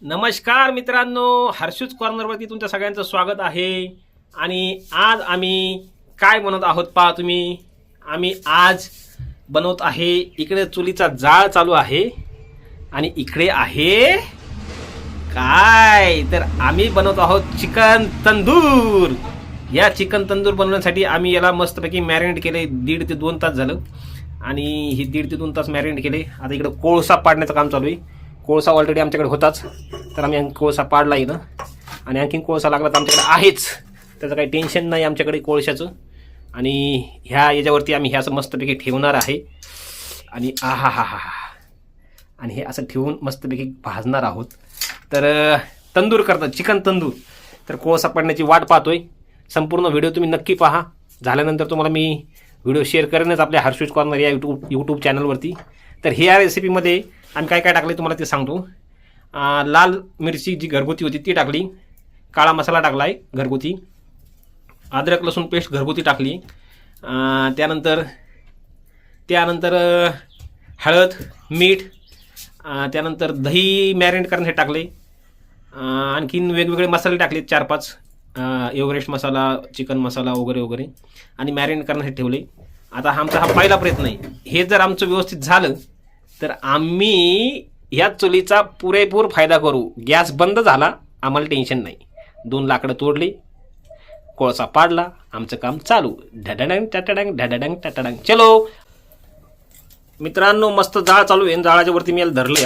नमस्कार मित्रांनो, हर्षूज कॉर्नरवरती तुमच्या सगळ्यांचं स्वागत आहे. आणि आज आम्ही काय बनवत आहोत पहा तुम्ही. आम्ही आज बनवत आहे, इकडे चुलीचा जाळ चालू आहे आणि इकडे आहे काय, तर आम्ही बनवत आहोत चिकन तंदूर. या चिकन तंदूर बनवण्यासाठी आम्ही याला मस्तपैकी मॅरिनेट केले 1.5 ते 2 तास झालं. आणि हे 1.5 ते 2 तास मॅरिनेट केले. आता इकडे कोळसा पाडण्याचं काम चालू आहे. कोळसा ऑलरेडी आमच्याकडे होताच, तर आम्ही कोळसा पाडला इथं. आणि आणखीन कोळसा लागला तर आमच्याकडे आहेच, त्याचं काही टेन्शन नाही आमच्याकडे कोळशाचं. आणि ह्या याच्यावरती आम्ही ह्या असं मस्तपैकी ठेवणार आहे. आणि आहा हा हा, आणि हे असं ठेवून मस्तपैकी भाजणार आहोत. तर तंदूर करतात, चिकन तंदूर. तर कोळसा पडण्याची वाट पाहतोय. संपूर्ण व्हिडिओ तुम्ही नक्की पहा. झाल्यानंतर तुम्हाला मी व्हिडिओ शेअर करेनच आपल्या हर्षूज कॉर्नर या यूट्यूब चॅनलवरती. तर ह्या रेसिपीमध्ये आम्ही काय काय टाकले तुम्हाला ते सांगतो. लाल मिरची जी घरगुती होती ती टाकली, काळा मसाला टाकला आहे घरगुती, अद्रक लसूण पेस्ट घरगुती टाकली, त्यानंतर हळद मीठ, त्यानंतर दही मॅरिनेट करण्यासाठी टाकले, आणखीन वेगवेगळे मसाले टाकले 4-5, एव्हरेस्ट मसाला, चिकन मसाला वगैरे वगैरे, आणि मॅरिनेट करण्यासाठी ठेवले. आता आमचा हा पहिला प्रयत्न आहे. हे जर आमचं व्यवस्थित झालं तर आम्ही ह्या चुलीचा पुरेपूर फायदा करू. गॅस बंद झाला, आम्हाला टेन्शन नाही. 2 लाकडं तोडली, कोळसा पाडला, आमचं काम चालू. ढडडंग टटडंग ढडडंग टटडंग. चलो मित्रांनो, मस्त जाळ चालू आहे. जाळाच्या वरती मी याला धरले.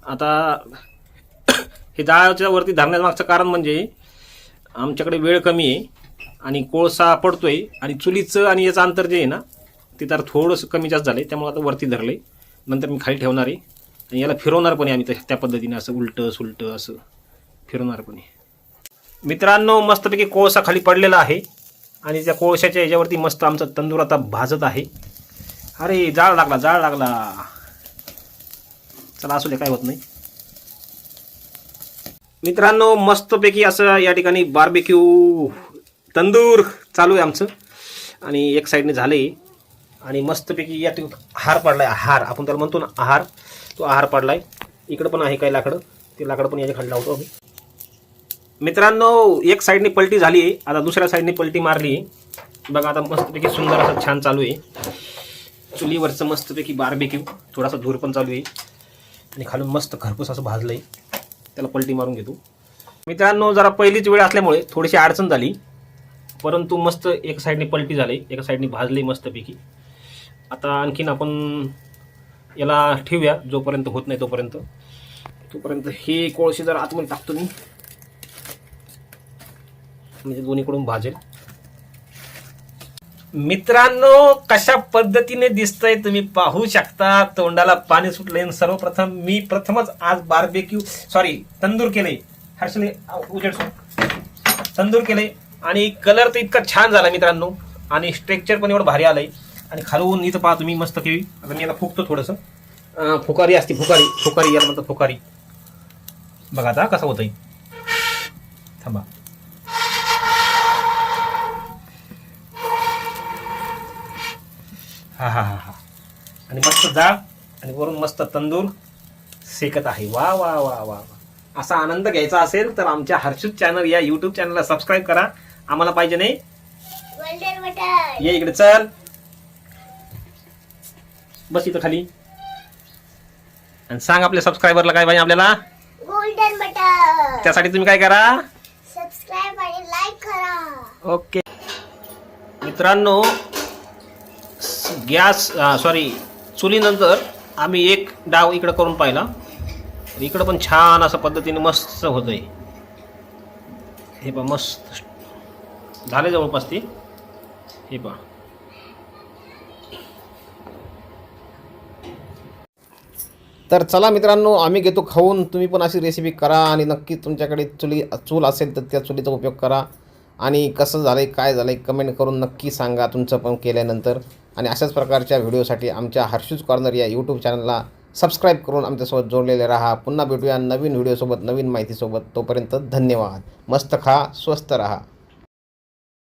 आता हे जाळाच्या वरती धरण्याचं मागचं कारण म्हणजे आमच्याकडे वेळ कमी आहे आणि कोळसा पडतोय, आणि चुलीचं आणि याचं अंतर जे आहे ना ते तर थोडंसं कमी जास्त झालं आहे. त्यामुळे आता वरती धरले, नंतर मी खाली ठेवणार आहे. आणि याला फिरवणार पण आहे आम्ही त्या पद्धतीने, असं उलटं सुलटं असं फिरवणार पण आहे. मित्रांनो, मस्तपैकी कोळसा खाली पडलेला आहे आणि त्या कोळशाच्या ह्याच्यावरती मस्त आमचा तंदूर आता भाजत आहे. अरे जाळ लागला, जाळ लागला. चला असू दे, काय होत नाही. मित्रांनो, मस्तपैकी असं या ठिकाणी बार्बेक्यू तंदूर चालू आहे आमचं. आणि एक साईडने झाले आणि मस्तपैकी या ठिकाणी आहार पडलाय. आहार आपण त्याला म्हणतो ना, आहार, तो आहार पडलाय. इकडं पण आहे काही लाकडं, ते लाकडं पण याच्या खाली लावतो आम्ही. मित्रांनो, एक साईडने पलटी झाली आहे, आता दुसऱ्या साईडने पलटी मारली आहे. बघा आता मस्तपैकी सुंदर असं छान चालू आहे. चुलीवरचं मस्तपैकी बार्बेक्यू, थोडासा धूर पण चालू आहे आणि खालून मस्त खरपूस असं भाजलं आहे. त्याला पलटी मारून घेतो. मित्रांनो, जरा पहिलीच वेळ असल्यामुळे थोडीशी अडचण झाली, परंतु मस्त एक साईडने पलटी झाली, एका साईडने भाजली मस्तपैकी. आता आणखीन आपण याला ठेवूया, जोपर्यंत होत नाही तोपर्यंत हे कोळसे जर आतमध्ये टाकतो मी, म्हणजे दोन्हीकडून भाजेल. मित्रांनो, कशा पद्धतीने दिसतंय तुम्ही पाहू शकता. तोंडाला पाणी सुटलंय. सर्वप्रथम मी प्रथमच आज तंदूर केले. हर्षले उजेड तंदूर केले आणि कलर तर इतका छान झाला मित्रांनो, आणि स्ट्रक्चर पण एवढं भारी आलंय. आणि खालून इथं पहा तुम्ही मस्त केली. आता मी याला फुकतो थोडंसं. फुकारी असते, फुकारी याला म्हणतात, फुकारी. बघा आता कसं होतंय. थांबा. हा हा हा हा. आणि मस्त जाळ आणि वरून मस्त तंदूर सेकत आहे. वा वा वा वा. असा आनंद घ्यायचा असेल तर आमच्या हर्षूज चॅनल या यूट्यूब चॅनलला सबस्क्राईब करा. आम्हाला पाहिजे नाही, ये इकडे चल, बस इथं खाली, आणि सांग आपल्या सबस्क्रायबरला काय पाहिजे आपल्याला. Golden button. त्यासाठी तुम्ही काय करा, सबस्क्राईब आणि लाईक करा. ओके मित्रांनो, चुलीनंतर आम्ही एक डाव इकडं करून पाहिला. इकडं पण छान असं पद्धतीने मस्त होतंय. हे पहा, मस्त झाले जवळपास ते. हे पहा. तर चला मित्रांनो, आम्ही घेतो खाऊन. तुम्ही पण अशी रेसिपी करा आणि नक्की तुमच्याकडे चूल असेल तर त्या चुलीचा उपयोग करा. आणि कसं झालं आहे, काय झालं आहे, कमेंट करून नक्की सांगा तुमचं पण केल्यानंतर. आणि अशाच प्रकारच्या व्हिडिओसाठी आमच्या हर्षूज कॉर्नर या यूट्यूब चॅनलला सबस्क्राईब करून आमच्यासोबत जोडलेले राहा. पुन्हा भेटूया नवीन व्हिडिओसोबत, नवीन माहितीसोबत. तोपर्यंत धन्यवाद. मस्त खा, स्वस्त राहा.